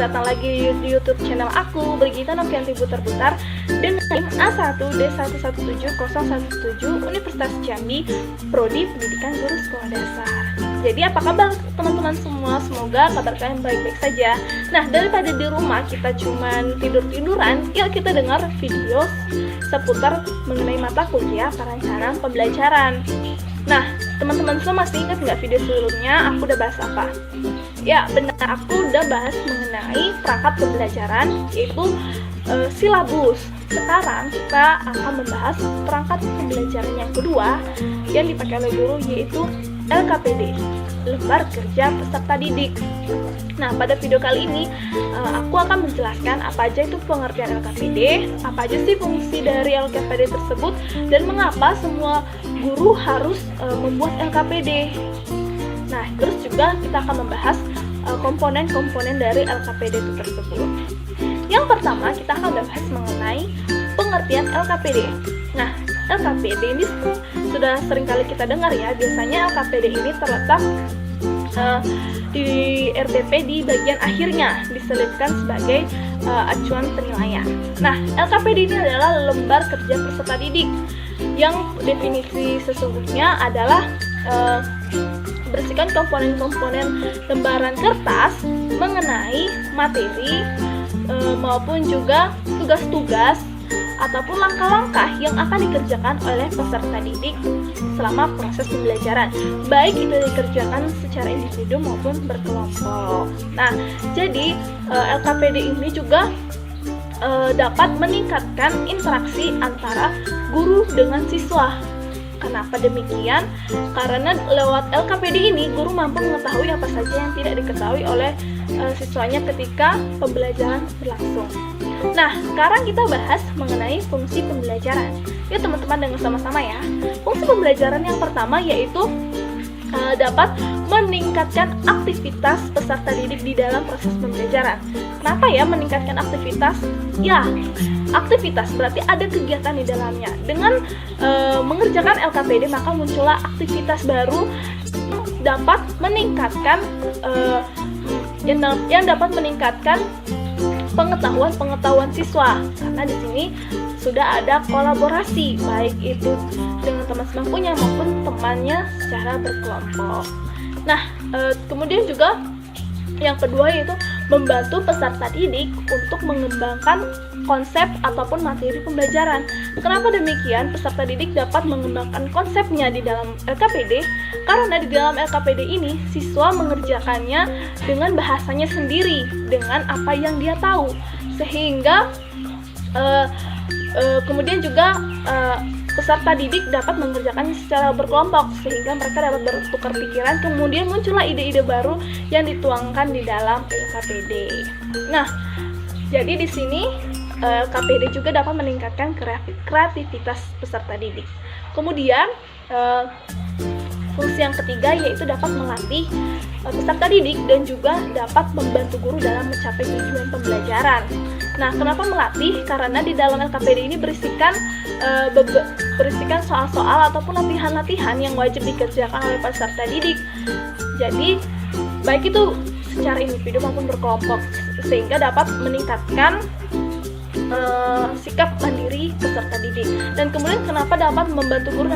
datang lagi di YouTube channel aku, Brigita Novianti Butar-Butar, dengan NIM A1D117017 Universitas Jambi, Prodi Pendidikan Guru Sekolah Dasar. Jadi apa kabar teman-teman semua? Semoga kabar kalian baik-baik saja. Nah, daripada di rumah kita cuman tidur-tiduran, yuk kita dengar video seputar mengenai mata kuliah perencanaan pembelajaran. Nah, teman-teman semua masih ingat nggak video sebelumnya aku udah bahas apa? Ya, benar, aku udah bahas mengenai perangkat pembelajaran, yaitu silabus. Sekarang kita akan membahas perangkat pembelajaran yang kedua yang dipakai oleh guru, yaitu LKPD, Lembar Kerja Peserta Didik. Nah, pada video kali ini aku akan menjelaskan apa aja itu pengertian LKPD, apa aja sih fungsi dari LKPD tersebut, dan mengapa semua guru harus membuat LKPD. Nah, terus juga kita akan membahas komponen-komponen dari LKPD itu tersebut. Yang pertama, kita akan membahas mengenai pengertian LKPD. Nah, LKPD ini sudah sering kali kita dengar ya. Biasanya LKPD ini terletak di RPP di bagian akhirnya, diselipkan sebagai acuan penilaian. Nah, LKPD ini adalah lembar kerja peserta didik, yang definisi sesungguhnya adalah berisikan komponen-komponen lembaran kertas mengenai materi maupun juga tugas-tugas ataupun langkah-langkah yang akan dikerjakan oleh peserta didik selama proses pembelajaran, baik itu dikerjakan secara individu maupun berkelompok. Nah, jadi LKPD ini juga dapat meningkatkan interaksi antara guru dengan siswa. Kenapa demikian? Karena lewat LKPD ini guru mampu mengetahui apa saja yang tidak diketahui oleh siswanya ketika pembelajaran berlangsung. Nah, sekarang kita bahas mengenai fungsi pembelajaran. Yuk teman-teman dengar sama-sama ya. Fungsi pembelajaran yang pertama yaitu dapat meningkatkan aktivitas peserta didik di dalam proses pembelajaran. Kenapa ya meningkatkan aktivitas? Ya, aktivitas berarti ada kegiatan di dalamnya. Dengan mengerjakan LKPD maka muncullah aktivitas baru dapat meningkatkan yang dapat meningkatkan pengetahuan siswa, karena di sini sudah ada kolaborasi baik itu dengan teman sebangkunya maupun temannya secara berkelompok. Nah, kemudian juga yang kedua yaitu membantu peserta didik untuk mengembangkan konsep ataupun materi pembelajaran. Kenapa demikian? Peserta didik dapat mengembangkan konsepnya di dalam LKPD karena di dalam LKPD ini siswa mengerjakannya dengan bahasanya sendiri, dengan apa yang dia tahu, sehingga kemudian juga peserta didik dapat mengerjakannya secara berkelompok sehingga mereka dapat bertukar pikiran, kemudian muncullah ide-ide baru yang dituangkan di dalam LKPD. Nah, jadi di sini LKPD juga dapat meningkatkan kreativitas peserta didik. Kemudian fungsi yang ketiga yaitu dapat melatih peserta didik dan juga dapat membantu guru dalam mencapai tujuan pembelajaran. Nah, kenapa melatih? Karena di dalam LKPD ini berisikan soal-soal ataupun latihan-latihan yang wajib dikerjakan oleh peserta didik. Jadi, baik itu secara individu maupun berkelompok, sehingga dapat meningkatkan sikap mandiri peserta didik. Dan kemudian kenapa dapat membantu guru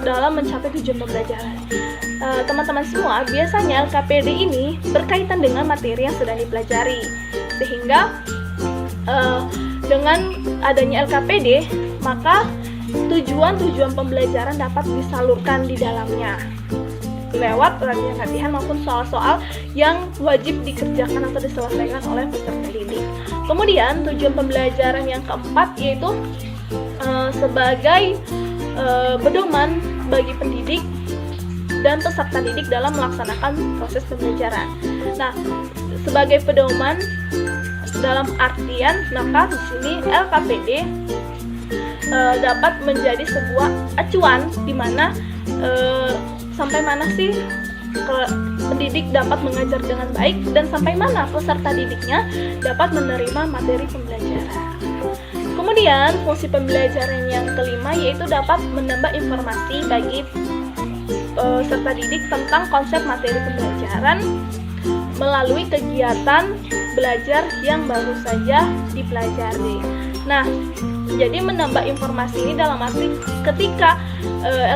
dalam mencapai tujuan pembelajaran? Teman-teman semua, biasanya LKPD ini berkaitan dengan materi yang sedang dipelajari, sehingga dengan adanya LKPD maka tujuan-tujuan pembelajaran dapat disalurkan di dalamnya lewat latihan-latihan maupun soal-soal yang wajib dikerjakan atau diselesaikan oleh peserta didik. Kemudian tujuan pembelajaran yang keempat yaitu sebagai pedoman bagi pendidik dan peserta didik dalam melaksanakan proses pembelajaran. Nah, sebagai pedoman dalam artian, maka di sini LKPD dapat menjadi sebuah acuan di mana sampai mana sih pendidik dapat mengajar dengan baik dan sampai mana peserta didiknya dapat menerima materi pembelajaran. Kemudian fungsi pembelajaran yang kelima yaitu dapat menambah informasi bagi peserta didik tentang konsep materi pembelajaran melalui kegiatan belajar yang baru saja dipelajari. Nah, jadi menambah informasi ini dalam arti ketika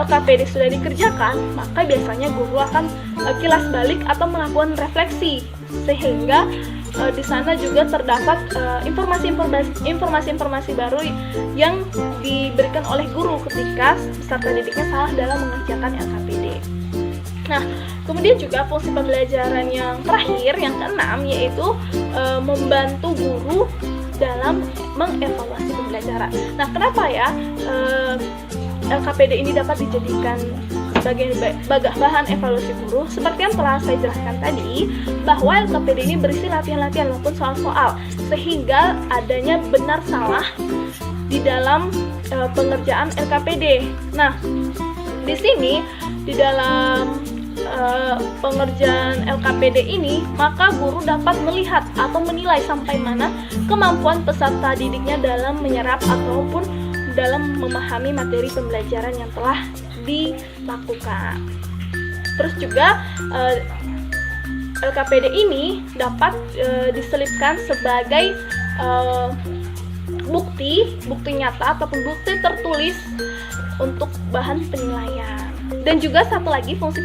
LKPD sudah dikerjakan, maka biasanya guru akan kilas balik atau melakukan refleksi, sehingga di sana juga terdapat informasi-informasi baru yang diberikan oleh guru ketika peserta didiknya salah dalam mengerjakan LKPD. Nah, kemudian juga fungsi pembelajaran yang terakhir, yang keenam, yaitu membantu guru dalam mengevaluasi pembelajaran. Nah, kenapa ya LKPD ini dapat dijadikan sebagai bahan evaluasi guru? Seperti yang telah saya jelaskan tadi, bahwa LKPD ini berisi latihan-latihan maupun soal-soal, sehingga adanya benar salah di dalam pengerjaan LKPD. Nah, di sini di dalam pengerjaan LKPD ini, maka guru dapat melihat atau menilai sampai mana kemampuan peserta didiknya dalam menyerap ataupun dalam memahami materi pembelajaran yang telah dilakukan. Terus juga LKPD ini dapat diselipkan sebagai bukti nyata ataupun bukti tertulis untuk bahan penilaian. Dan juga satu lagi fungsi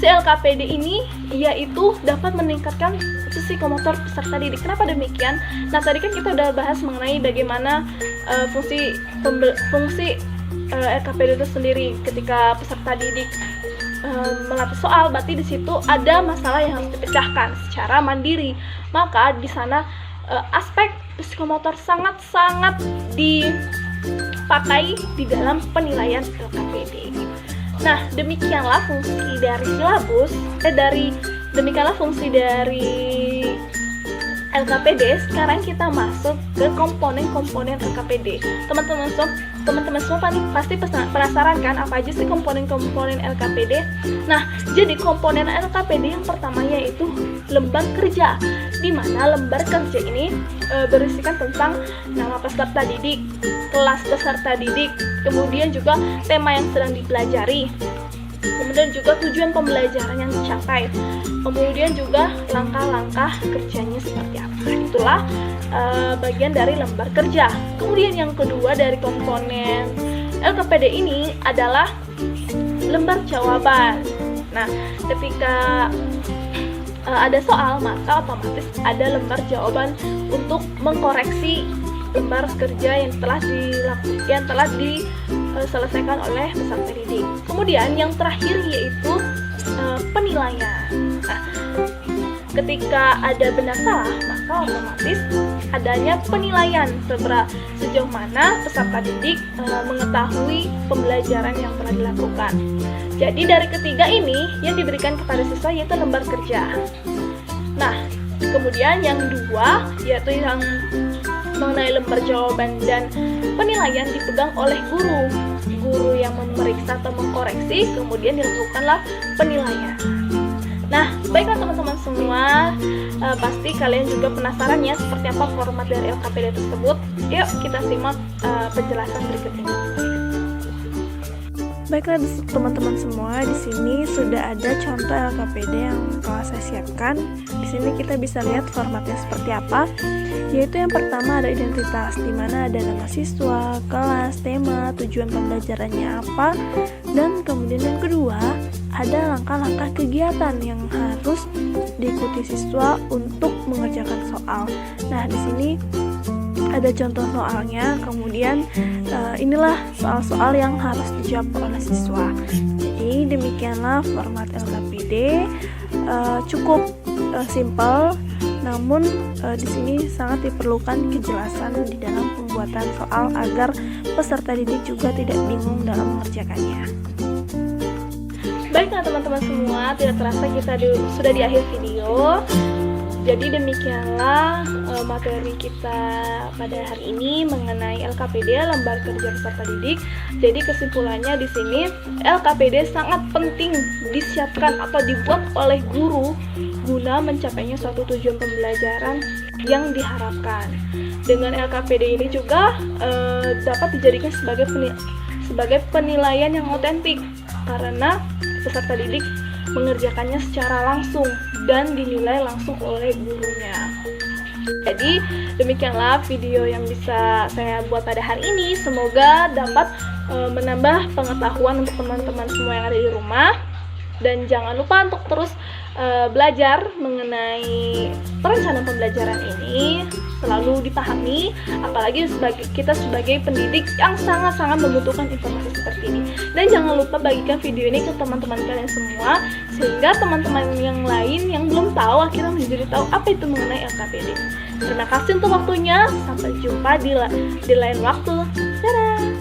LKPD ini yaitu dapat meningkatkan psikomotor peserta didik. Kenapa demikian? Nah, tadi kan kita udah bahas mengenai bagaimana fungsi LKPD itu sendiri. Ketika peserta didik melatih soal, berarti di situ ada masalah yang harus dipecahkan secara mandiri. Maka di sana aspek psikomotor sangat-sangat dipakai di dalam penilaian LKPD. Nah, demikianlah fungsi dari silabus, demikianlah fungsi dari LKPD. Sekarang kita masuk ke komponen-komponen LKPD. Teman-teman semua pasti penasaran kan apa aja sih komponen-komponen LKPD? Nah, jadi komponen LKPD yang pertama yaitu lembar kerja, di mana lembar kerja ini berisikan tentang nama peserta didik, kelas peserta didik, kemudian juga tema yang sedang dipelajari, kemudian juga tujuan pembelajaran yang dicapai, kemudian juga langkah-langkah kerjanya seperti apa. Itulah bagian dari lembar kerja. Kemudian yang kedua dari komponen LKPD ini adalah lembar jawaban. Nah, ketika ada soal, maka otomatis ada lembar jawaban untuk mengkoreksi lembar kerja yang telah diselesaikan oleh peserta didik. Kemudian yang terakhir yaitu penilaian. Nah, ketika ada benar salah, maka otomatis adanya penilaian sejauh mana peserta didik mengetahui pembelajaran yang telah dilakukan. Jadi dari ketiga ini yang diberikan kepada siswa yaitu lembar kerja. Nah, kemudian yang dua yaitu yang mengenai lembar jawaban dan penilaian dipegang oleh guru yang memeriksa atau mengkoreksi, kemudian dilakukanlah penilaian. Nah, baiklah teman-teman semua, pasti kalian juga penasaran ya seperti apa format dari LKPD tersebut. Yuk kita simak penjelasan berikut ini. Baiklah teman-teman semua, di sini sudah ada contoh LKPD yang telah saya siapkan. Di sini kita bisa lihat formatnya seperti apa. Yaitu yang pertama ada identitas, di mana ada nama siswa, kelas, tema, tujuan pembelajarannya apa, dan kemudian yang kedua ada langkah-langkah kegiatan yang harus diikuti siswa untuk mengerjakan soal. Nah, di sini ada contoh soalnya, kemudian inilah soal-soal yang harus dijawab oleh siswa. Jadi demikianlah format LKPD, cukup simpel, namun di sini sangat diperlukan kejelasan di dalam pembuatan soal agar peserta didik juga tidak bingung dalam mengerjakannya. Baiklah teman-teman semua, tidak terasa kita sudah di akhir video. Jadi demikianlah materi kita pada hari ini mengenai LKPD, lembar kerja peserta didik. Jadi kesimpulannya di sini LKPD sangat penting disiapkan atau dibuat oleh guru guna mencapainya suatu tujuan pembelajaran yang diharapkan. Dengan LKPD ini juga dapat dijadikan sebagai penilaian yang otentik, karena peserta didik mengerjakannya secara langsung dan dinilai langsung oleh gurunya. Jadi demikianlah video yang bisa saya buat pada hari ini. Semoga dapat menambah pengetahuan untuk teman-teman semua yang ada di rumah. Dan jangan lupa untuk terus belajar mengenai perencanaan pembelajaran ini, selalu dipahami, apalagi kita sebagai pendidik yang sangat-sangat membutuhkan informasi seperti ini. Dan jangan lupa bagikan video ini ke teman-teman kalian semua, sehingga teman-teman yang lain yang belum tahu akhirnya menjadi tahu apa itu mengenai LKPD. Terima kasih untuk waktunya, sampai jumpa di lain waktu. Dadah!